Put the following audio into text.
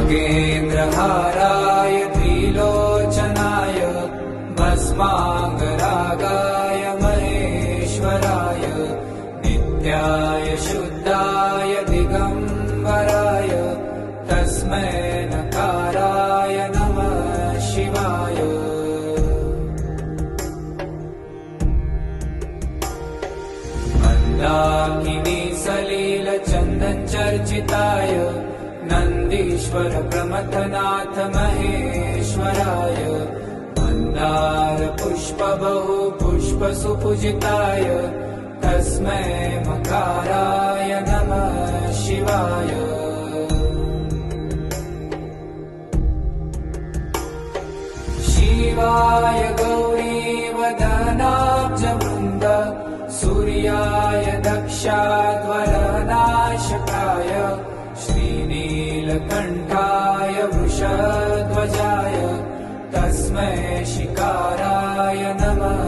नागेन्द्रहाराय त्रिलोचनाय भस्माङ्गरागाय महेश्वराय नित्याय शुद्धाय दिगम्बराय तस्मै नकाराय नमः शिवाय। मन्दाकिनी सलिलचन्दनचर्चिताय नन्दीश्वर प्रमथनाथ महेश्वराय मन्दार पुष्प बहु पुष्प सुपूजिताय तस्मै मकाराय नमः शिवाय। शिवाय गौरीवदनाब्जवृन्द सूर्याय दक्षाध्वरनाशकाय श्रीनीलकण्ठाय वृषध्वजाय तस्मै शिकाराय नमः